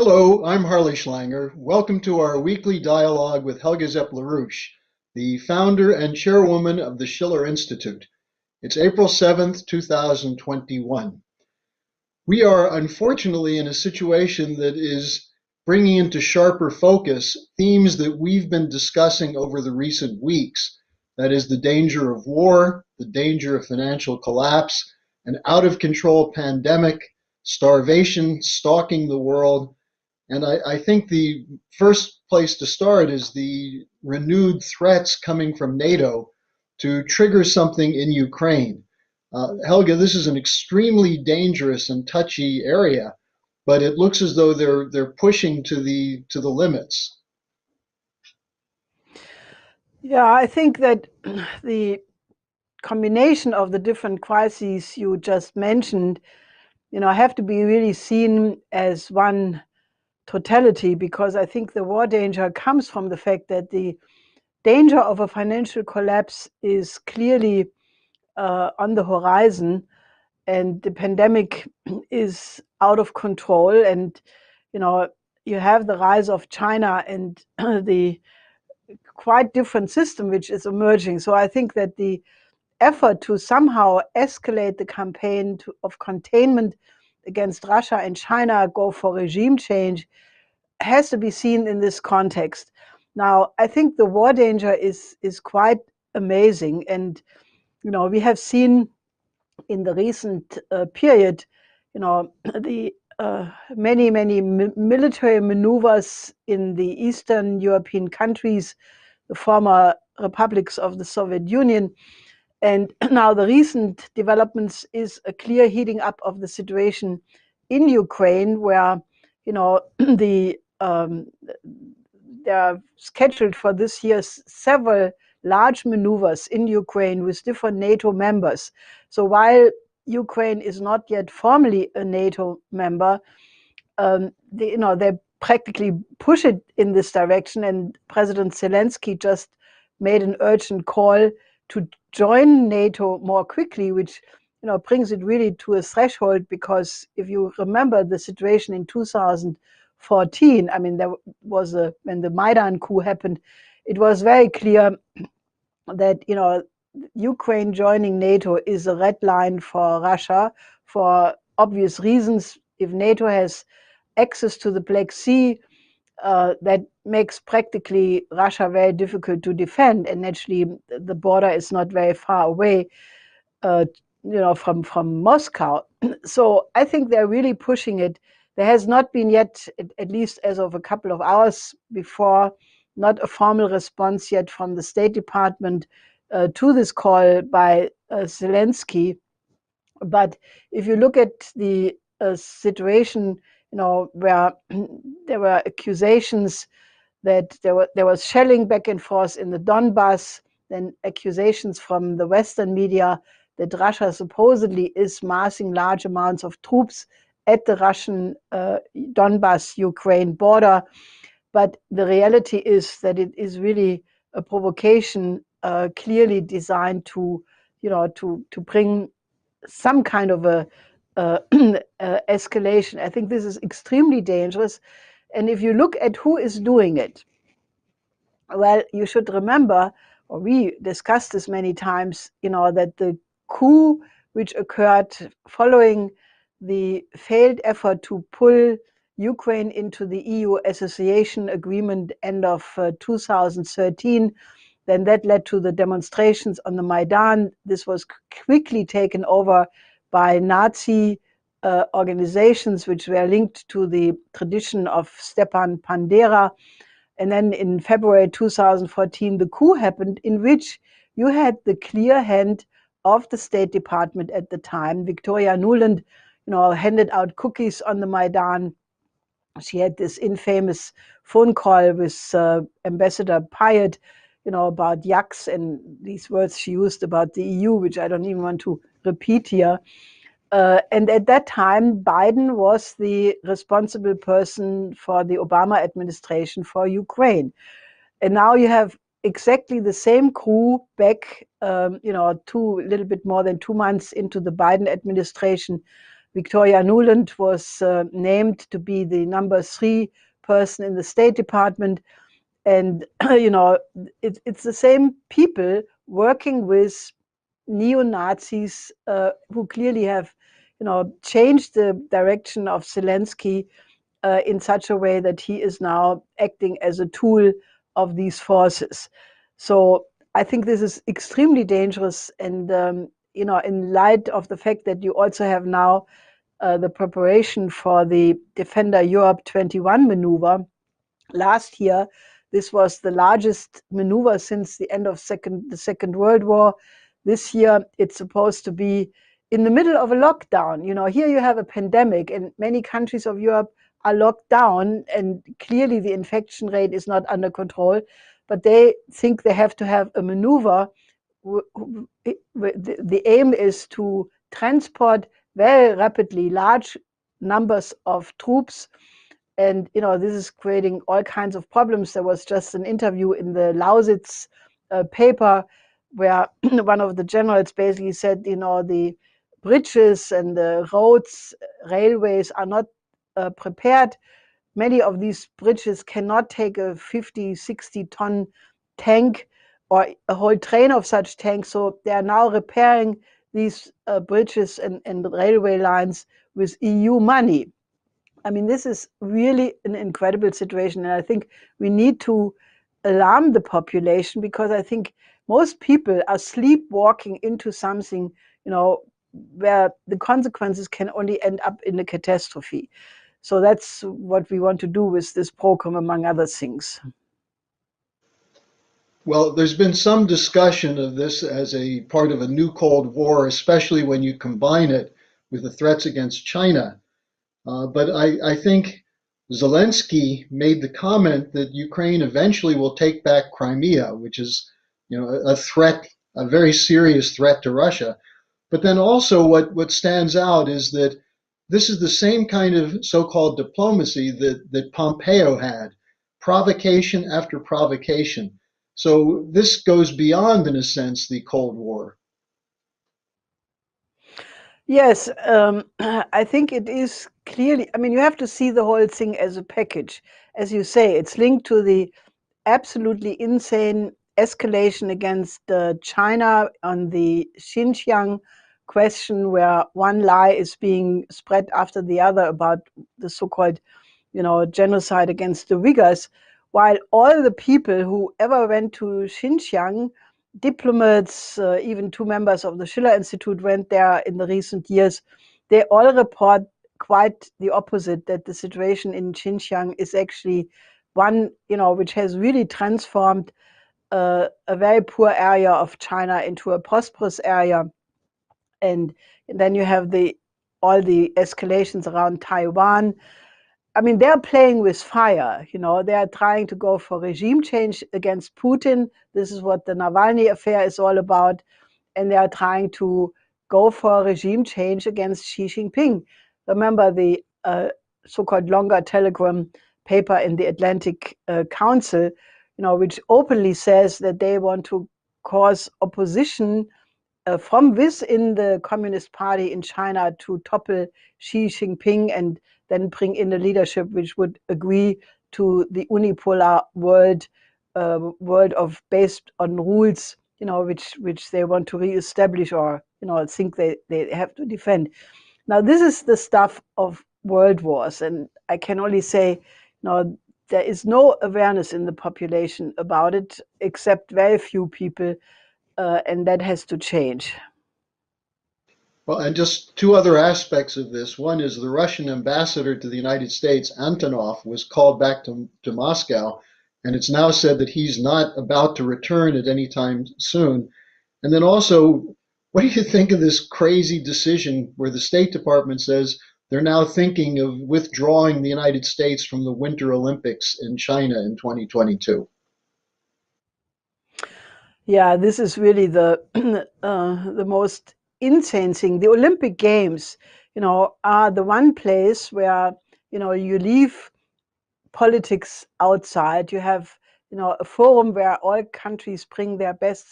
Hello, I'm Harley Schlanger. Welcome to our weekly dialogue with Helga Zepp LaRouche, the founder and chairwoman of the Schiller Institute. It's April 7th, 2021. We are unfortunately in a situation that is bringing into sharper focus themes that we've been discussing over the recent weeks. That is the danger of war, the danger of financial collapse, an out of control pandemic, starvation stalking the world, and I think the first place to start is the renewed threats coming from NATO to trigger something in Ukraine. Helga, this is an extremely dangerous and touchy area, but it looks as though they're pushing to the limits. Yeah, I think that the combination of the different crises you just mentioned, have to be really seen as one totality, because I think the war danger comes from the fact that the danger of a financial collapse is clearly on the horizon, and the pandemic is out of control. And, you know, you have the rise of China and the quite different system which is emerging. So I think that the effort to somehow escalate the campaign of containment against Russia and China, go for regime change, has to be seen in this context. Now, I think the war danger is quite amazing, and we have seen in the recent period, the many military maneuvers in the Eastern European countries, the former republics of the Soviet Union. And now the recent developments is a clear heating up of the situation in Ukraine, where the there are scheduled for this year several large maneuvers in Ukraine with different NATO members. So while Ukraine is not yet formally a NATO member, they practically push it in this direction. And President Zelensky just made an urgent call to join NATO more quickly, which brings it really to a threshold. Because if you remember the situation in 2014, I mean, there was when the Maidan coup happened, it was very clear that Ukraine joining NATO is a red line for Russia for obvious reasons. If NATO has access to the Black Sea, that makes practically Russia very difficult to defend, and naturally the border is not very far away, from Moscow. So I think they're really pushing it. There has not been yet, at least as of a couple of hours before, not a formal response yet from the State Department to this call by Zelensky. But if you look at the situation, where there were accusations that there was shelling back and forth in the Donbass, then accusations from the Western media that Russia supposedly is massing large amounts of troops at the Russian Donbass-Ukraine border. But the reality is that it is really a provocation, clearly designed to bring some kind of a escalation. I think this is extremely dangerous. And if you look at who is doing it, well, you should remember, or we discussed this many times, that the coup which occurred following the failed effort to pull Ukraine into the EU association agreement end of 2013, then that led to the demonstrations on the Maidan. This was quickly taken over by Nazi organizations which were linked to the tradition of Stepan Bandera. And then in February 2014, the coup happened, in which you had the clear hand of the State Department at the time. Victoria Nuland, handed out cookies on the Maidan. She had this infamous phone call with Ambassador Pyatt, about yaks and these words she used about the EU, which I don't even want to repeat here. And at that time, Biden was the responsible person for the Obama administration for Ukraine. And now you have exactly the same crew back, a little bit more than 2 months into the Biden administration, Victoria Nuland was named to be the number 3 person in the State Department. And, it's the same people working with neo-Nazis who clearly have, changed the direction of Zelensky in such a way that he is now acting as a tool of these forces. So I think this is extremely dangerous. And, in light of the fact that you also have now the preparation for the Defender Europe 21 maneuver, last year, this was the largest maneuver since the end of the Second World War. This year, it's supposed to be in the middle of a lockdown. Here you have a pandemic, and many countries of Europe are locked down, and clearly the infection rate is not under control. But they think they have to have a maneuver. The aim is to transport very rapidly large numbers of troops. And this is creating all kinds of problems. There was just an interview in the Lausitz paper where one of the generals basically said, the bridges and the roads, railways are not prepared. Many of these bridges cannot take a 50, 60-ton tank or a whole train of such tanks. So they are now repairing these bridges and railway lines with EU money. I mean, this is really an incredible situation. And I think we need to alarm the population, because I think most people are sleepwalking into something, where the consequences can only end up in a catastrophe. So that's what we want to do with this program, among other things. Well, there's been some discussion of this as a part of a new Cold War, especially when you combine it with the threats against China. But I think Zelensky made the comment that Ukraine eventually will take back Crimea, which is, a threat, a very serious threat to Russia. But then also what stands out is that this is the same kind of so-called diplomacy that Pompeo had, provocation after provocation. So this goes beyond, in a sense, the Cold War. Yes, I think it is clearly, I mean, you have to see the whole thing as a package. As you say, it's linked to the absolutely insane escalation against China on the Xinjiang question, where one lie is being spread after the other about the so-called, genocide against the Uyghurs, while all the people who ever went to Xinjiang, diplomats, even 2 members of the Schiller Institute went there in the recent years, they all report quite the opposite, that the situation in Xinjiang is actually one, which has really transformed a very poor area of China into a prosperous area. And then you have all the escalations around Taiwan. I mean, they're playing with fire. They are trying to go for regime change against Putin. This is what the Navalny affair is all about. And they are trying to go for regime change against Xi Jinping. Remember the so-called longer telegram paper in the Atlantic Council, which openly says that they want to cause opposition from within the Communist Party in China to topple Xi Jinping and then bring in a leadership which would agree to the unipolar world of based on rules, which they want to reestablish, or think they have to defend. Now, this is the stuff of world wars, and I can only say, there is no awareness in the population about it, except very few people, and that has to change. Well, and just 2 other aspects of this. One is the Russian ambassador to the United States, Antonov, was called back to Moscow, and it's now said that he's not about to return at any time soon. And then also, what do you think of this crazy decision where the State Department says they're now thinking of withdrawing the United States from the Winter Olympics in China in 2022? Yeah, this is really the the most insane thing. The Olympic Games, are the one place where you leave politics outside. You have a forum where all countries bring their best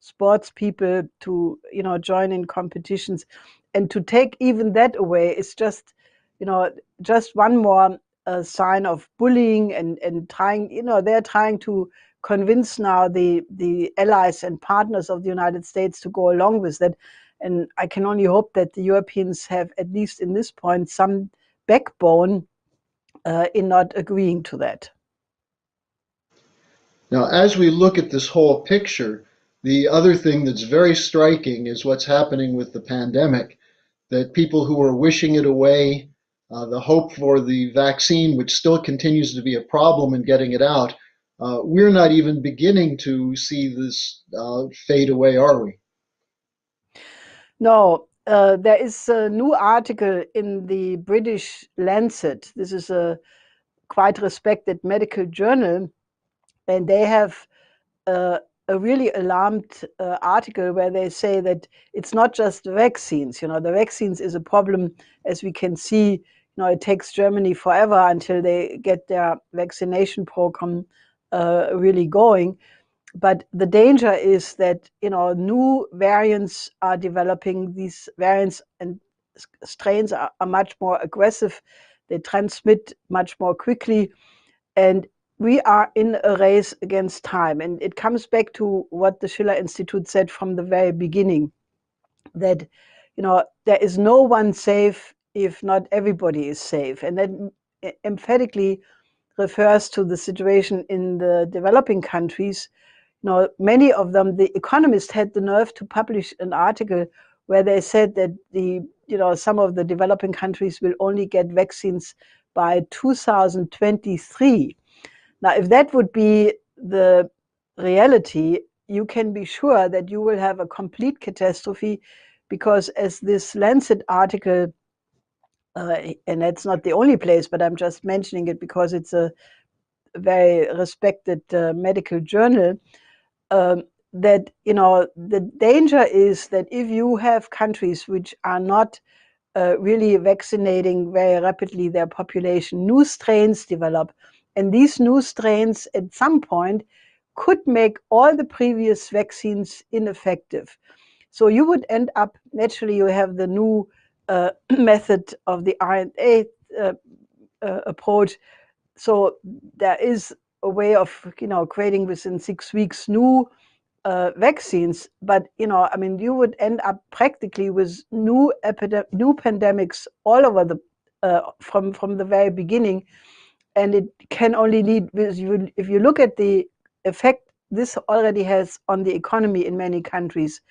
sports people to, join in competitions. And to take even that away is just, just one more sign of bullying and trying, they're trying to convince now the allies and partners of the United States to go along with that. And I can only hope that the Europeans have, at least in this point, some backbone in not agreeing to that. Now, as we look at this whole picture, the other thing that's very striking is what's happening with the pandemic, that people who are wishing it away, the hope for the vaccine, which still continues to be a problem in getting it out, we're not even beginning to see this fade away, are we? No, there is a new article in the British Lancet. This is a quite respected medical journal, and they have a really alarmed article where they say that it's not just the vaccines. The vaccines is a problem, as we can see. It takes Germany forever until they get their vaccination program really going. But the danger is that new variants are developing. These variants and strains are much more aggressive. They transmit much more quickly, and we are in a race against time. And it comes back to what the Schiller Institute said from the very beginning, that there is no one safe if not everybody is safe. And that emphatically refers to the situation in the developing countries. Many of them, The Economist had the nerve to publish an article where they said that some of the developing countries will only get vaccines by 2023. Now, if that would be the reality, you can be sure that you will have a complete catastrophe, because as this Lancet article, and that's not the only place, but I'm just mentioning it because it's a very respected medical journal, that the danger is that if you have countries which are not really vaccinating very rapidly their population, new strains develop, and these new strains at some point could make all the previous vaccines ineffective. So you would end up, naturally, you have the new method of the RNA approach. So there is a way of creating within 6 weeks new vaccines, but you would end up practically with new pandemics all over the from the very beginning, and it can only lead with you. If you look at the effect this already has on the economy in many countries,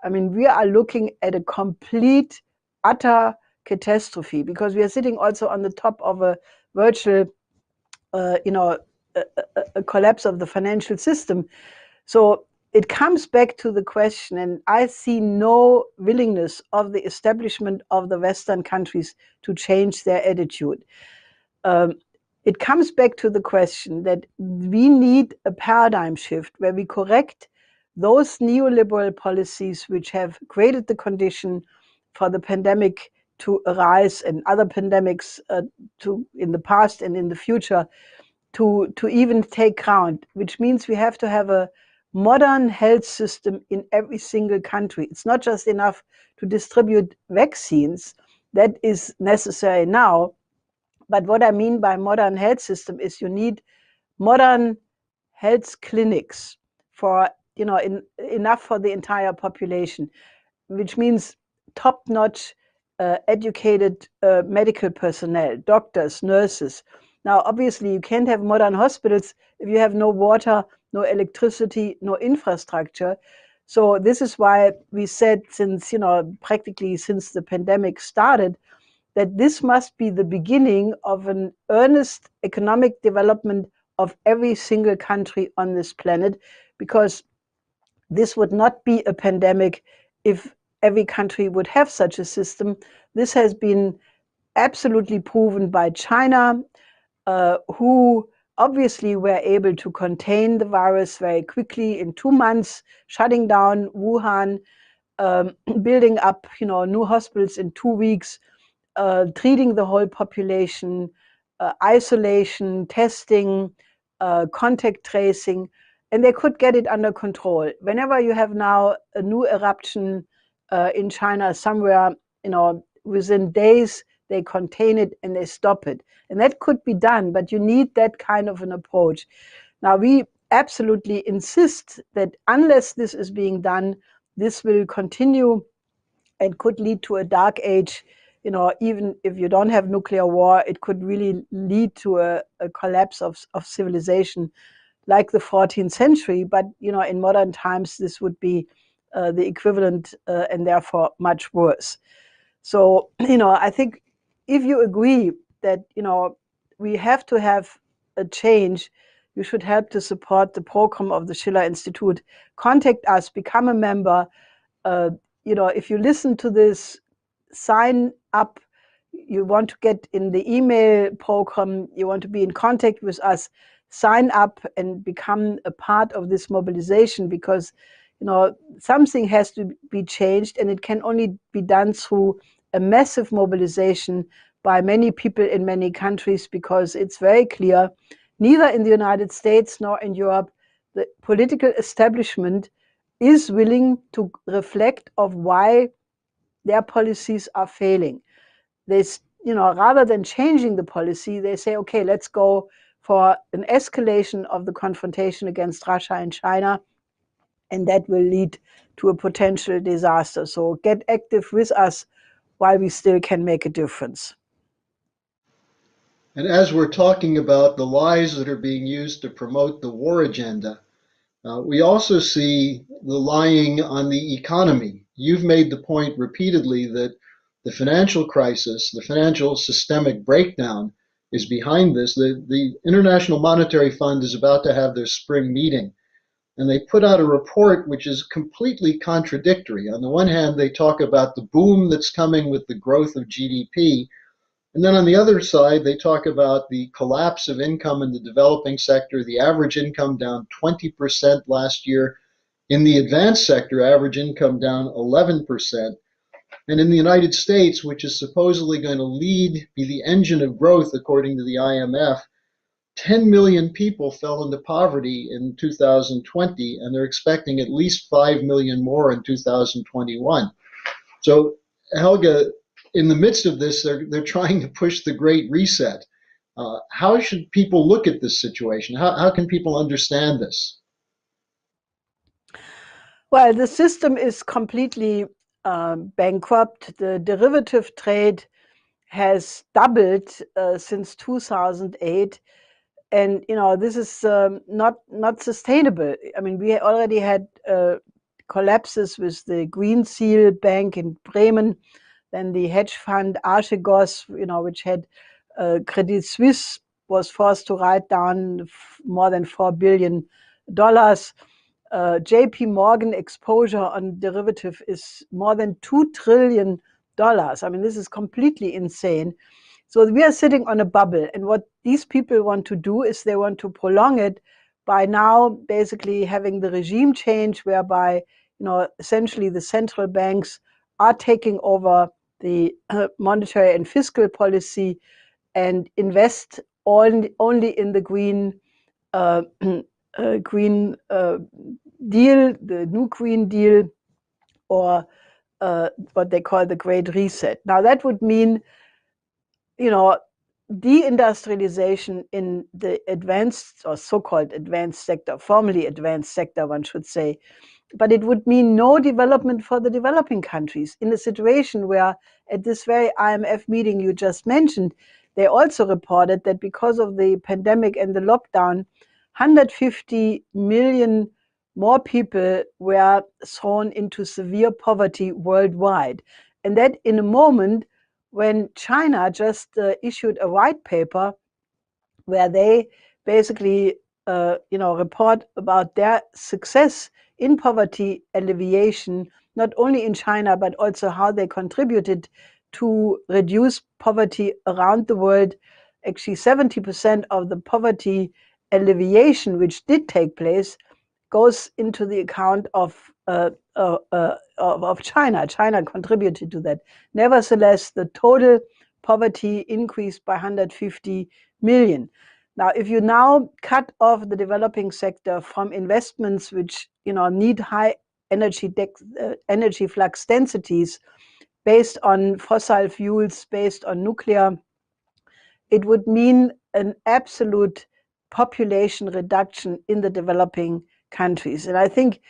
we are looking at a complete, utter catastrophe, because we are sitting also on the top of a virtual, a collapse of the financial system. So it comes back to the question, and I see no willingness of the establishment of the Western countries to change their attitude. It comes back to the question that we need a paradigm shift where we correct those neoliberal policies which have created the condition for the pandemic to arise, and other pandemics in the past and in the future to even take ground, which means we have to have a modern health system in every single country. It's not just enough to distribute vaccines. That is necessary now. But what I mean by modern health system is you need modern health clinics for, enough for the entire population, which means top-notch educated medical personnel, doctors, nurses. Now, obviously, you can't have modern hospitals if you have no water, no electricity, no infrastructure. So this is why we said practically since the pandemic started, that this must be the beginning of an earnest economic development of every single country on this planet, because this would not be a pandemic if every country would have such a system. This has been absolutely proven by China, who obviously were able to contain the virus very quickly in 2 months, shutting down Wuhan, building up new hospitals in 2 weeks, treating the whole population, isolation, testing, contact tracing. and they could get it under control. Whenever you have now a new eruption in China somewhere, within days they contain it and they stop it. And that could be done, but you need that kind of an approach. Now, we absolutely insist that unless this is being done, this will continue and could lead to a dark age. Even if you don't have nuclear war, it could really lead to a collapse of civilization like the 14th century. But, in modern times, this would be the equivalent and therefore much worse. So, I think if you agree that, we have to have a change, you should help to support the program of the Schiller Institute. Contact us, become a member. If you listen to this, sign up. You want to get in the email program, you want to be in contact with us, sign up and become a part of this mobilization, because something has to be changed, and it can only be done through a massive mobilization by many people in many countries, because it's very clear, neither in the United States nor in Europe, the political establishment is willing to reflect of why their policies are failing. They, rather than changing the policy, they say, okay, let's go for an escalation of the confrontation against Russia and China, and that will lead to a potential disaster. So get active with us while we still can make a difference. And as we're talking about the lies that are being used to promote the war agenda, we also see the lying on the economy. You've made the point repeatedly that the financial crisis, the financial systemic breakdown is behind this. The International Monetary Fund is about to have their spring meeting, and they put out a report which is completely contradictory. On the one hand, they talk about the boom that's coming with the growth of GDP, and then on the other side, they talk about the collapse of income in the developing sector, the average income down 20% last year. In the advanced sector, average income down 11%. And in the United States, which is supposedly going to be the engine of growth, according to the IMF, 10 million people fell into poverty in 2020, and they're expecting at least 5 million more in 2021. So, Helga, in the midst of this, they're trying to push the Great Reset. How should people look at this situation? How can people understand this? Well, the system is completely bankrupt. The derivative trade has doubled since 2008. And, this is not sustainable. I mean, we already had collapses with the Green Seal Bank in Bremen, then the hedge fund Archegos, which had Credit Suisse was forced to write down more than $4 billion. JP Morgan exposure on derivative is more than $2 trillion. I mean, this is completely insane. So we are sitting on a bubble, and what these people want to do is they want to prolong it by now basically having the regime change, whereby essentially the central banks are taking over the monetary and fiscal policy and invest only in the green deal, the new Green Deal, or what they call the Great Reset. Now that would mean, deindustrialization in the advanced or so-called advanced sector, formerly advanced sector, one should say. But it would mean no development for the developing countries in a situation where, at this very IMF meeting you just mentioned, they also reported that because of the pandemic and the lockdown, 150 million more people were thrown into severe poverty worldwide. And that in a moment when China just issued a white paper where they basically report about their success in poverty alleviation, not only in China, but also how they contributed to reduce poverty around the world. Actually, 70% of the poverty alleviation which did take place goes into the account of China. China contributed to that. Nevertheless, the total poverty increased by 150 million. Now, if you now cut off the developing sector from investments which need high energy flux densities based on fossil fuels, based on nuclear, it would mean an absolute population reduction in the developing countries. And I think,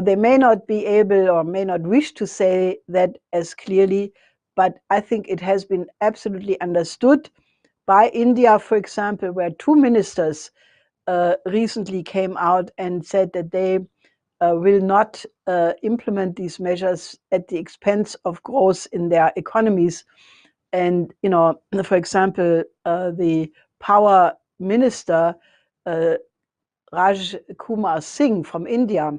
they may not be able or may not wish to say that as clearly, but I think it has been absolutely understood by India, for example, where two ministers recently came out and said that they will not implement these measures at the expense of growth in their economies. And, for example, the power minister, Raj Kumar Singh from India,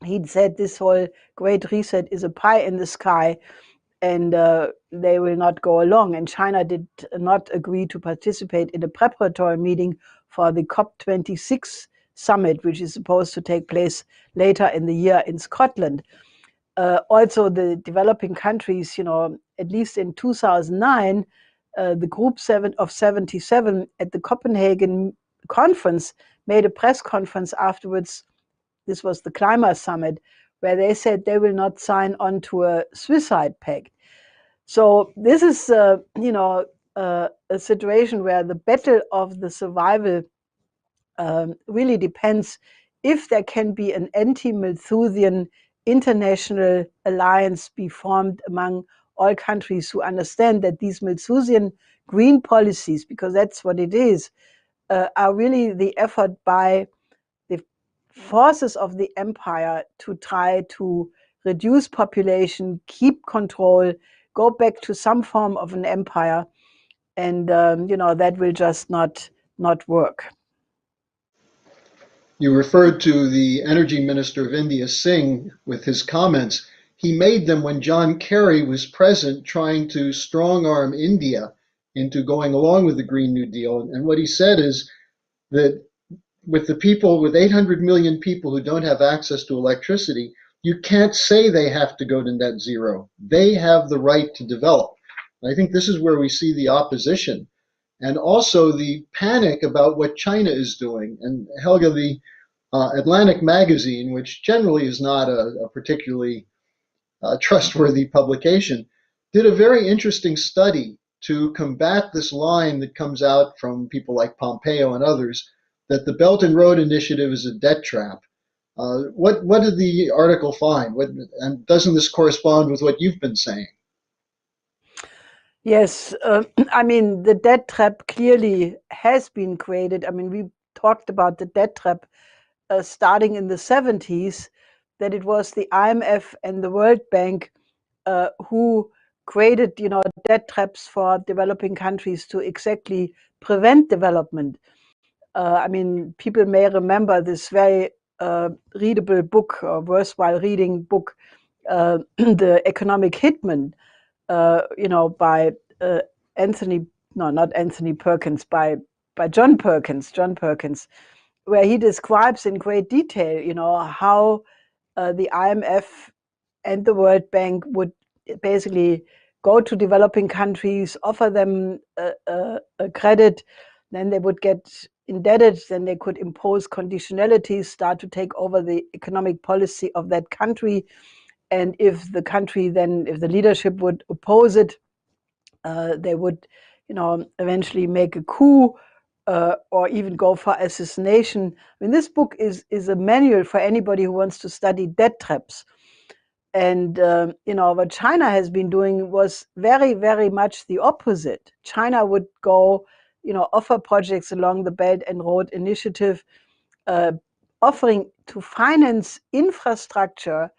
he said this whole great reset is a pie in the sky, and they will not go along. And China did not agree to participate in a preparatory meeting for the COP26 summit, which is supposed to take place later in the year in Scotland. Also, the developing countries, at least in 2009, the Group of 77 at the Copenhagen conference made a press conference afterwards. This was the Climate Summit, where they said they will not sign on to a suicide pact. So this is, a situation where the battle of the survival really depends if there can be an anti-Malthusian international alliance be formed among all countries who understand that these Malthusian green policies, because that's what it is, are really the effort by the forces of the empire to try to reduce population, keep control, go back to some form of an empire, and that will just not work. You referred to the Energy Minister of India, Singh, with his comments. He made them when John Kerry was present, trying to strong arm India into going along with the Green New Deal. And what he said is that with 800 million people who don't have access to electricity, you can't say they have to go to net zero. They have the right to develop. And I think this is where we see the opposition and also the panic about what China is doing. And Helga, the Atlantic magazine, which generally is not a particularly trustworthy publication, did a very interesting study to combat this line that comes out from people like Pompeo and others that the Belt and Road Initiative is a debt trap. What did the article find? And doesn't this correspond with what you've been saying? Yes, I mean, the debt trap clearly has been created. I mean, we talked about the debt trap starting in the 70s, that it was the IMF and the World Bank who created, debt traps for developing countries to exactly prevent development. I mean, people may remember this very readable book, or worthwhile reading book, The Economic Hitman, by Anthony, no, not Anthony Perkins, by John Perkins, where he describes in great detail, how the IMF and the World Bank would basically go to developing countries, offer them a credit, then they would get indebted, then they could impose conditionalities, start to take over the economic policy of that country. And if the leadership would oppose it, they would, eventually make a coup or even go for assassination. I mean, this book is a manual for anybody who wants to study debt traps. And, what China has been doing was very, very much the opposite. China would go, offer projects along the Belt and Road Initiative, offering to finance infrastructure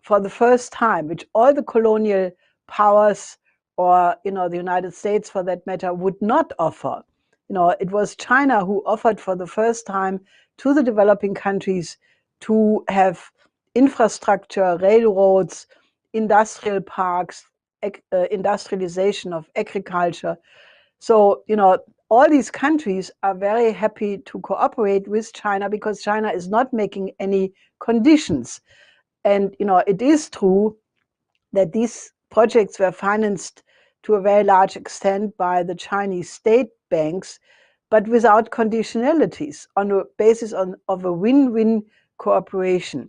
for the first time, which all the colonial powers or, the United States for that matter would not offer. It was China who offered for the first time to the developing countries to have infrastructure, railroads, industrial parks, industrialization of agriculture. So, all these countries are very happy to cooperate with China because China is not making any conditions. And, it is true that these projects were financed to a very large extent by the Chinese state banks. but without conditionalities, on a basis of a win-win cooperation.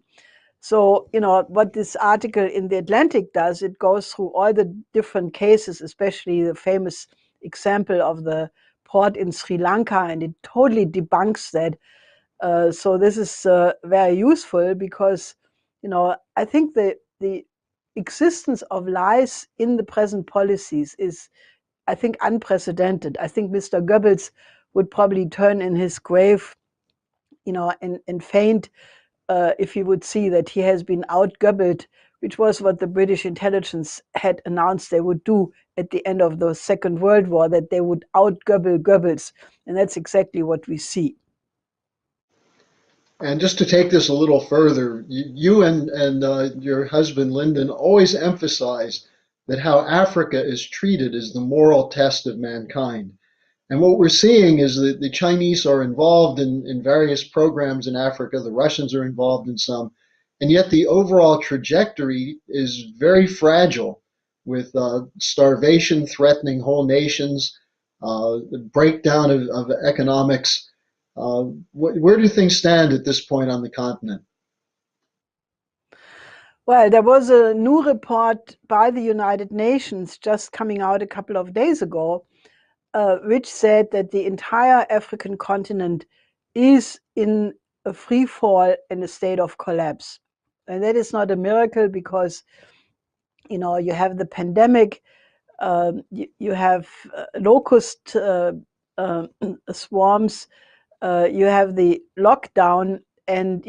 So, what this article in The Atlantic does, it goes through all the different cases, especially the famous example of the port in Sri Lanka, and it totally debunks that. So this is very useful because, I think the existence of lies in the present policies is, I think, unprecedented. I think Mr. Goebbels would probably turn in his grave, and faint if he would see that he has been out-Goebbeled, which was what the British intelligence had announced they would do at the end of the Second World War, that they would out-Goebbels Goebbels. And that's exactly what we see. And just to take this a little further, you and your husband Lyndon always emphasize that how Africa is treated is the moral test of mankind. And what we're seeing is that the Chinese are involved in various programs in Africa, the Russians are involved in some, and yet the overall trajectory is very fragile, with starvation threatening whole nations, the breakdown of economics. Where do things stand at this point on the continent? Well, there was a new report by the United Nations just coming out a couple of days ago, which said that the entire African continent is in a free fall and a state of collapse. And that is not a miracle because, you have the pandemic, you have locust swarms, you have the lockdown, and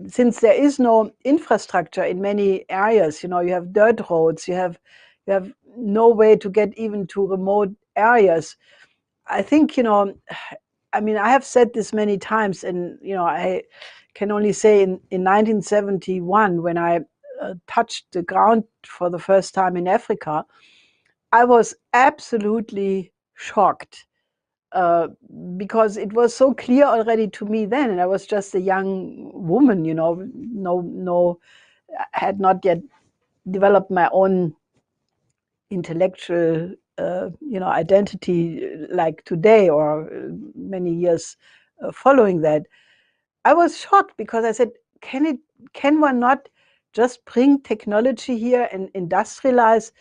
since there is no infrastructure in many areas, you have dirt roads, you have no way to get even to remote areas. I think, I have said this many times, and I can only say in 1971, when I touched the ground for the first time in Africa, I was absolutely shocked, because it was so clear already to me then, and I was just a young woman, no, had not yet developed my own intellectual, identity like today, or many years following that. I was shocked because I said, can one not just bring technology here and industrialize?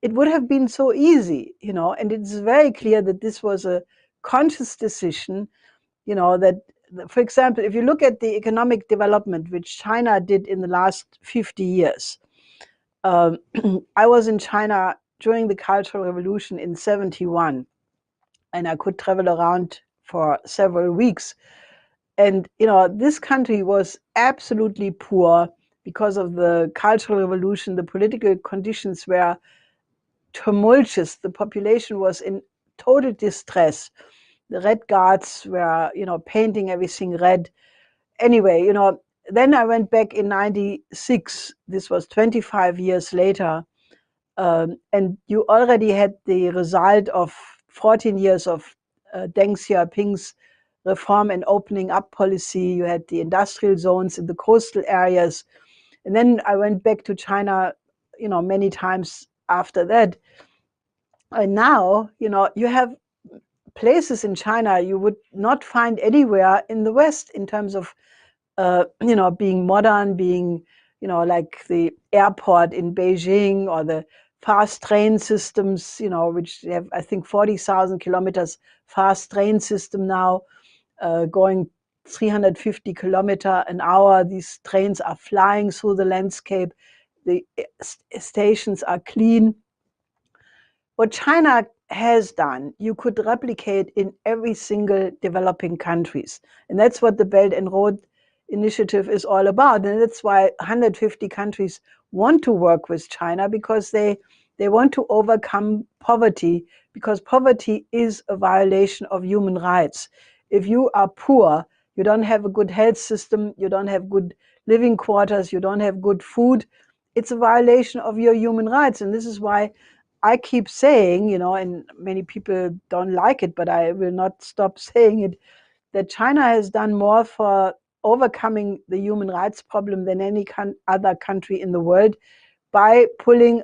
It would have been so easy, and it's very clear that this was a conscious decision, that, for example, if you look at the economic development which China did in the last 50 years, I was in China during the Cultural Revolution in 71, and I could travel around for several weeks. And, this country was absolutely poor because of the Cultural Revolution. The political conditions were tumultuous. The population was in total distress. The Red Guards were, painting everything red. Anyway, then I went back in 96. This was 25 years later. And you already had the result of 14 years of Deng Xiaoping's reform and opening up policy. You had the industrial zones in the coastal areas. And then I went back to China, many times after that. And now, you have places in China you would not find anywhere in the West in terms of, being modern, being, like the airport in Beijing, or the fast train systems, which have, I think, 40,000 kilometers fast train system now, going 350 kilometers an hour. These trains are flying through the landscape. The stations are clean. What China has done, you could replicate in every single developing countries. And that's what the Belt and Road Initiative is all about. And that's why 150 countries want to work with China, because they want to overcome poverty, because poverty is a violation of human rights. If you are poor, you don't have a good health system, you don't have good living quarters, you don't have good food, it's a violation of your human rights. And this is why I keep saying, and many people don't like it, but I will not stop saying it, that China has done more for overcoming the human rights problem than any other country in the world, by pulling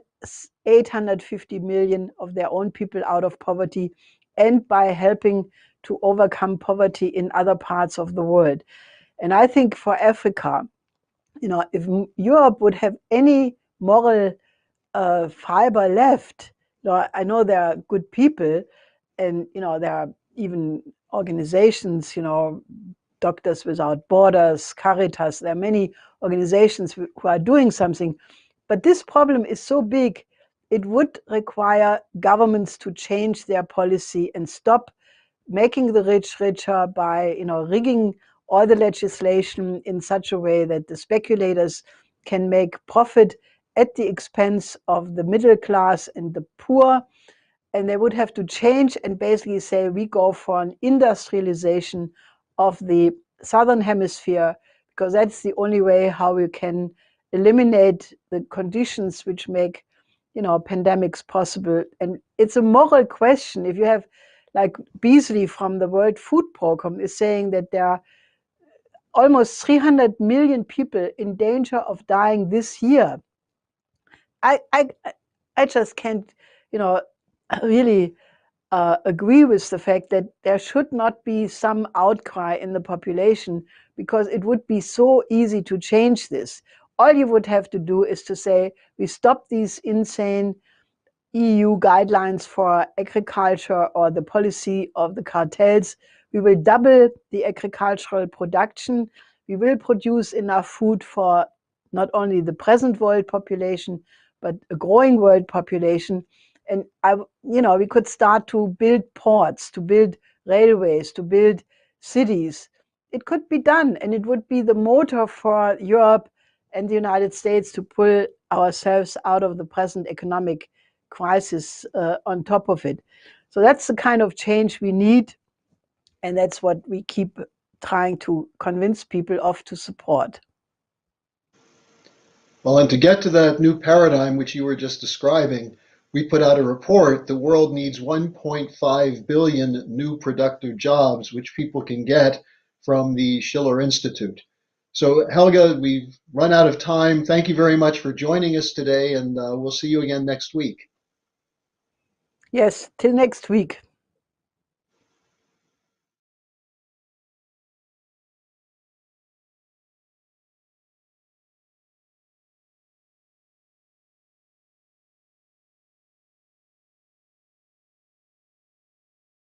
850 million of their own people out of poverty and by helping to overcome poverty in other parts of the world. And I think for Africa, if Europe would have any moral fiber left, I know there are good people, and there are even organizations, Doctors Without Borders, Caritas. There are many organizations who are doing something, but this problem is so big. It would require governments to change their policy and stop making the rich richer by rigging all the legislation in such a way that the speculators can make profit at the expense of the middle class and the poor. And they would have to change and basically say, we go for an industrialization of the southern hemisphere, because that's the only way how we can eliminate the conditions which make pandemics possible. And it's a moral question. If you have, like Beasley from the World Food Program is saying that there are almost 300 million people in danger of dying this year, I just can't really agree with the fact that there should not be some outcry in the population, because it would be so easy to change this. All you would have to do is to say, we stop these insane EU guidelines for agriculture or the policy of the cartels. We will double the agricultural production. We will produce enough food for not only the present world population, but a growing world population. And we could start to build ports, to build railways, to build cities. It could be done, and it would be the motor for Europe and the United States to pull ourselves out of the present economic crisis on top of it. So that's the kind of change we need, and that's what we keep trying to convince people of to support. Well, and to get to that new paradigm which you were just describing, we put out a report. The world needs 1.5 billion new productive jobs, which people can get from the Schiller Institute. So, Helga, we've run out of time. Thank you very much for joining us today, and we'll see you again next week. Yes, till next week.